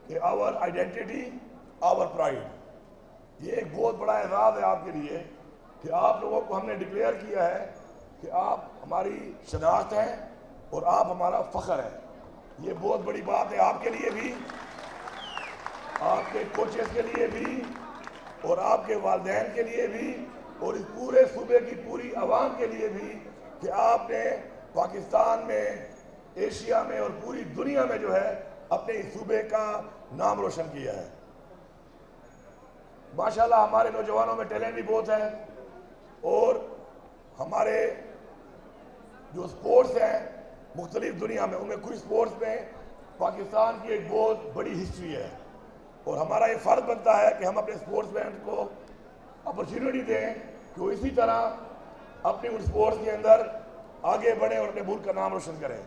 کہ آور آئیڈینٹی آور پرائڈ، یہ ایک بہت بڑا اعزاز ہے آپ کے لیے کہ آپ لوگوں کو ہم نے ڈکلیئر کیا ہے کہ آپ ہماری شناخت ہیں اور آپ ہمارا فخر ہے. یہ بہت بڑی بات ہے آپ کے لیے بھی، آپ کے کوچز کے لیے بھی، اور آپ کے والدین کے لیے بھی، اور اس پورے صوبے کی پوری عوام کے لیے بھی کہ آپ نے پاکستان میں، ایشیا میں اور پوری دنیا میں جو ہے اپنے اس صوبے کا نام روشن کیا ہے. ماشاءاللہ ہمارے نوجوانوں میں ٹیلنٹ بھی بہت ہے، اور ہمارے جو سپورٹس ہیں مختلف دنیا میں، ان میں کچھ سپورٹس میں پاکستان کی ایک بہت بڑی ہسٹری ہے، اور ہمارا یہ فرض بنتا ہے کہ ہم اپنے سپورٹس مین کو اپرچونٹی دیں کہ وہ اسی طرح اپنے ان سپورٹس کے اندر آگے بڑھیں اور اپنے ملک کا نام روشن کریں.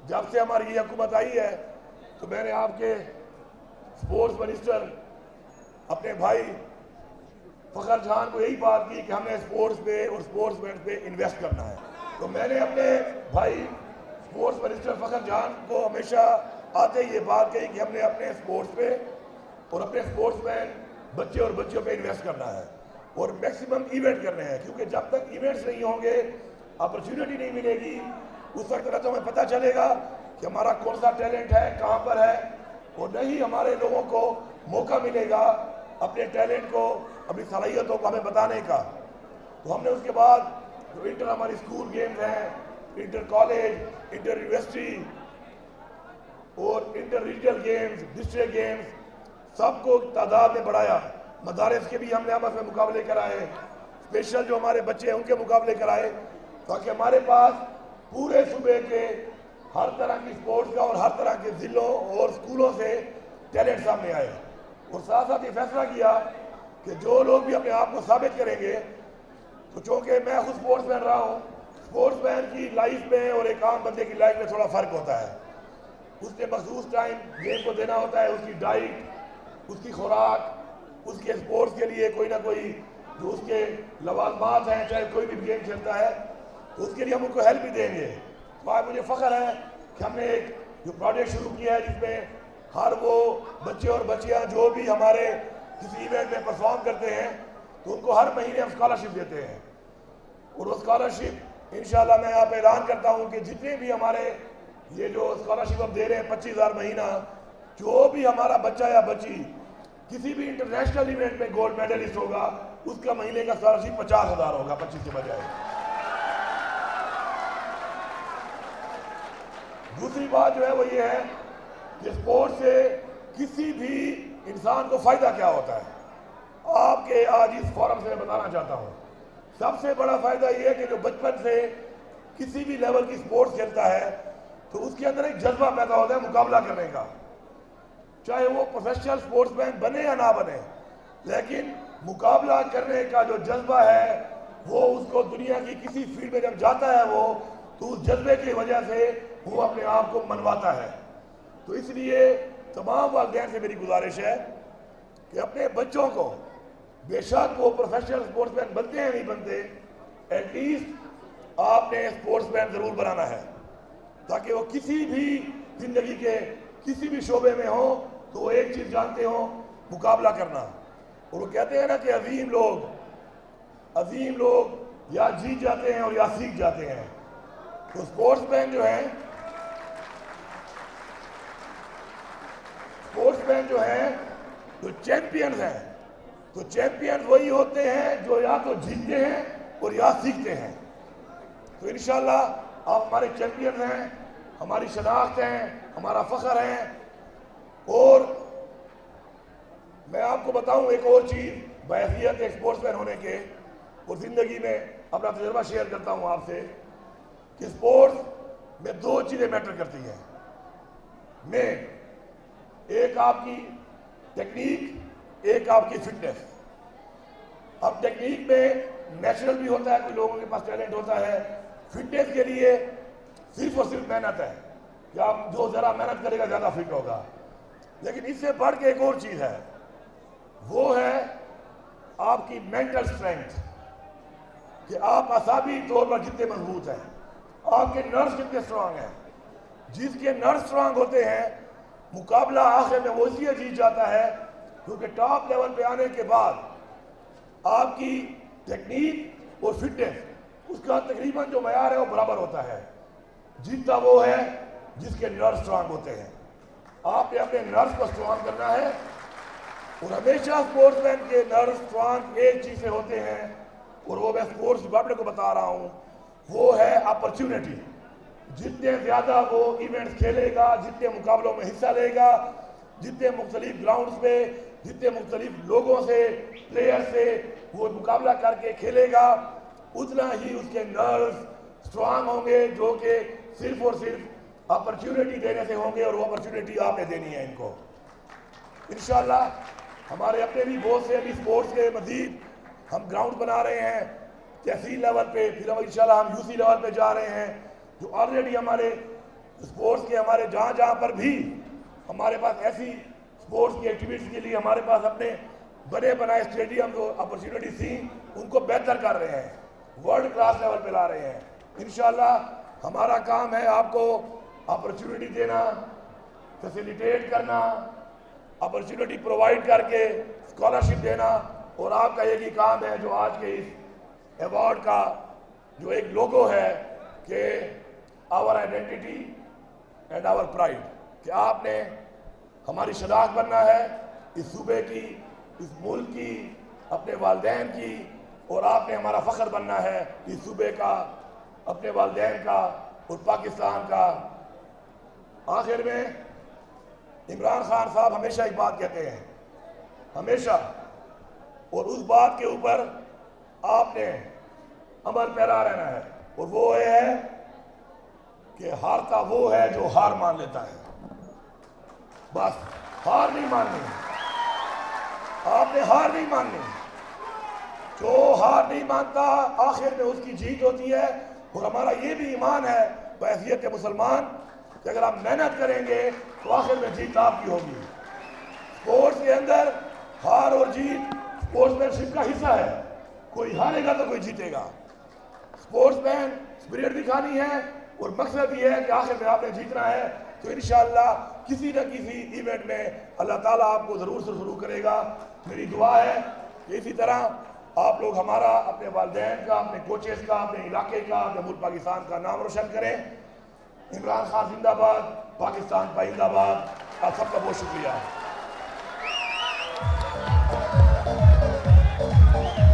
جب سے ہماری یہ حکومت آئی ہے تو میں نے آپ کے سپورٹس منسٹر اپنے بھائی فخر جہان کو یہی بات کی کہ ہمیں سپورٹس پہ اور سپورٹس مین پہ انویسٹ کرنا ہے. تو میں نے اپنے بھائی سپورٹس منسٹر فخر جہان کو ہمیشہ آتے ہی یہ بات کہی کہ ہم نے اپنے سپورٹس پہ اور اپنے سپورٹس مین بچے اور بچیوں پہ انویسٹ کرنا ہے اور میکسیمم ایونٹ کرنے ہیں، کیونکہ جب تک ایونٹس نہیں ہوں گے، اپرچونٹی نہیں ملے گی، اس وقت تو ہمیں پتہ چلے گا کہ ہمارا کون سا ٹیلنٹ ہے، کہاں پر ہے، اور نہیں ہمارے لوگوں کو موقع ملے گا اپنے ٹیلنٹ کو، اپنی صلاحیتوں کو ہمیں بتانے کا. تو ہم نے اس کے بعد جو انٹر ہماری اسکول گیمز ہیں، انٹر کالج، انٹر یونیورسٹی اور inter regional games, district games, سب کو تعداد میں بڑھایا. مدارس کے بھی ہم نے آپس میں مقابلے کرائے، اسپیشل جو ہمارے بچے ہیں ان کے مقابلے کرائے، تاکہ ہمارے پاس پورے صوبے کے ہر طرح کی سپورٹس کا اور ہر طرح کے ضلعوں اور اسکولوں سے ٹیلنٹ سامنے آئے. اور ساتھ ساتھ یہ فیصلہ کیا کہ جو لوگ بھی اپنے آپ کو ثابت کریں گے، تو چونکہ میں خود سپورٹس مین رہا ہوں، سپورٹس مین کی لائف میں اور ایک عام بندے کی لائف میں تھوڑا فرق ہوتا ہے. اس نے مخصوص ٹائم گیم کو دینا ہوتا ہے، اس کی ڈائٹ، اس کی خوراک، اس کے سپورٹس کے لیے کوئی نہ کوئی جو اس کے لوازمات ہیں، چاہے کوئی بھی گیم کھیلتا ہے تو اس کے لیے ہم ان کو ہیلپ بھی دیں گے. تو آج مجھے فخر ہے کہ ہم نے ایک جو پروجیکٹ شروع کیا ہے جس میں ہر وہ بچے اور بچیاں جو بھی ہمارے کسی ایونٹ میں پرفارم کرتے ہیں تو ان کو ہر مہینے ہم اسکالرشپ دیتے ہیں. اور وہ اسکالرشپ انشاءاللہ میں یہاں پہ اعلان کرتا ہوں کہ جتنے بھی ہمارے یہ جو اسکالرشپ ہم دے رہے ہیں 25,000 مہینہ، جو بھی ہمارا بچہ یا بچی کسی بھی انٹرنیشنل ایونٹ میں گولڈ میڈلسٹ ہوگا، اس کا مہینے کا اسکالرشپ 50,000 ہوگا، 25 کے بجائے. دوسری بات جو ہے وہ یہ ہے کہ اسپورٹ سے کسی بھی انسان کو فائدہ کیا ہوتا ہے. آپ کے آج اس فورم سے میں بتانا چاہتا ہوں، سب سے بڑا فائدہ یہ ہے کہ جو بچپن سے کسی بھی لیول کی سپورٹس کھیلتا ہے تو اس کے اندر ایک جذبہ پیدا ہوتا ہے مقابلہ کرنے کا، چاہے وہ پروفیشنل سپورٹس مین بنے یا نہ بنے، لیکن مقابلہ کرنے کا جو جذبہ ہے وہ اس کو دنیا کی کسی فیلڈ میں جب جاتا ہے وہ تو اس جذبے کی وجہ سے وہ اپنے آپ کو منواتا ہے. تو اس لیے تمام والدین سے میری گزارش ہے کہ اپنے بچوں کو، بے شک وہ پروفیشنل سپورٹس مین بنتے ہیں نہیں بنتے، ایٹ لیسٹ آپ نے سپورٹس مین ضرور بنانا ہے تاکہ وہ کسی بھی زندگی کے کسی بھی شعبے میں ہوں تو وہ ایک چیز جانتے ہوں، مقابلہ کرنا. اور وہ کہتے ہیں نا کہ عظیم لوگ یا جیت جاتے ہیں اور یا سیکھ جاتے ہیں. تو سپورٹس مین جو ہیں جو چیمپئنز ہیں، تو چیمپئنز وہی ہوتے ہیں جو یا تو جیتتے ہیں اور یا سیکھتے ہیں. تو انشاءاللہ آپ ہمارے چیمپئنز ہیں، ہماری شناخت ہیں، ہمارا فخر ہیں. اور میں آپ کو بتاؤں ایک اور چیز بحیثیت ایک سپورٹس مین ہونے کے، اور زندگی میں اپنا تجربہ شیئر کرتا ہوں آپ سے کہ سپورٹس میں 2 چیزیں میٹر کرتی ہیں. میں ایک آپ کی ٹیکنیک، ایک آپ کی فٹنس. اب ٹیکنیک میں نیچرل بھی ہوتا ہے، کوئی لوگوں کے پاس ٹیلنٹ ہوتا ہے. فٹنس کے لیے صرف اور صرف محنت ہے کہ آپ جو ذرا محنت کرے گا زیادہ فٹ ہوگا. لیکن اس سے بڑھ کے ایک اور چیز ہے، وہ ہے آپ کی مینٹل سٹرینگتھ، کہ آپ اعصابی طور پر کتنے مضبوط ہیں، آپ کے نروز کتنے سٹرانگ ہیں. جس کے نروز سٹرانگ ہوتے ہیں مقابلہ آخر میں وہ اس لیے جیت جاتا ہے کیونکہ ٹاپ لیول پہ آنے کے بعد آپ کی ٹیکنیک اور فٹنس اس کا تقریباً جو معیار ہے وہ برابر ہوتا ہے. جیتتا وہ ہے جس کے نرو سٹرانگ ہوتے ہیں. آپ نے اپنے نرو کو سٹرانگ کرنا ہے اور ہمیشہ اسپورٹس مین کے نرو سٹرانگ ایک چیز سے ہوتے ہیں اور وہ میں اسپورٹس ڈپارٹمنٹ کو بتا رہا ہوں, وہ ہے اپرچونٹی. جتنے زیادہ وہ ایونٹس کھیلے گا, جتنے مقابلوں میں حصہ لے گا, جتنے مختلف گراؤنڈز پہ جتنے مختلف لوگوں سے پلیئر سے وہ مقابلہ کر کے کھیلے گا, اتنا ہی اس کے نروز سٹرانگ ہوں گے جو کہ صرف اور صرف اپرچونٹی دینے سے ہوں گے, اور وہ اپرچونٹی آپ نے دینی ہے ان کو. انشاءاللہ ہمارے اپنے بھی بہت سے ابھی اسپورٹس کے مزید ہم گراؤنڈ بنا رہے ہیں تحصیل لیول پہ, پھر ہم انشاءاللہ ہم یو سی لیول پہ جا رہے ہیں, جو آلریڈی ہمارے اسپورٹس کے ہمارے جہاں پر بھی ہمارے پاس ایسی اسپورٹس کی ایکٹیویٹیز کے لیے ہمارے پاس اپنے بنے بنائے اسٹیڈیم جو اپرچونٹی تھیں ان کو بہتر کر رہے ہیں, ورلڈ کلاس لیول پہ لا رہے ہیں. انشاءاللہ ہمارا کام ہے آپ کو اپرچونٹی دینا, فیسیلیٹیٹ کرنا, اپرچونٹی پرووائڈ کر کے اسکالرشپ دینا, اور آپ کا ایک ہی کام ہے جو آج کے اس ایوارڈ کا جو ایک لوگو ہے کہ آور آئیڈینٹی اینڈ آور پرائڈ, کہ آپ نے ہماری شناخت بننا ہے اس صوبے کی, اس ملک کی, اپنے والدین کی, اور آپ نے ہمارا فخر بننا ہے اس صوبے کا, اپنے والدین کا اور پاکستان کا. آخر میں عمران خان صاحب ہمیشہ ایک بات کہتے ہیں, ہمیشہ, اور اس بات کے اوپر آپ نے عمل پیرا رہنا ہے, اور وہ یہ ہے کہ ہارتا وہ ہے جو ہار مان لیتا ہے. بس ہار نہیں ماننی, آپ نے ہار نہیں ماننی. جو ہار نہیں مانتا آخر میں اس کی جیت ہوتی ہے. اور ہمارا یہ بھی ایمان ہے بحیثیت مسلمان کہ اگر آپ محنت کریں گے تو آخر میں جیت آپ کی ہوگی. اسپورٹس کے اندر ہار اور جیت اسپورٹس مین شپ کا حصہ ہے, کوئی ہارے گا تو کوئی جیتے گا. اسپورٹس مین اسپرٹ دکھانی ہے اور مقصد یہ ہے کہ آخر میں آپ نے جیتنا ہے. تو انشاءاللہ کسی نہ کسی ایونٹ میں اللہ تعالیٰ آپ کو ضرور سے ضرور کرے گا. میری دعا ہے کہ اسی طرح آپ لوگ ہمارا, اپنے والدین کا, اپنے کوچز کا, اپنے علاقے کا, اپنے ملک پاکستان کا نام روشن کریں. عمران خان زندہ باد, پاکستان پائندہ باد. آپ سب کا بہت شکریہ.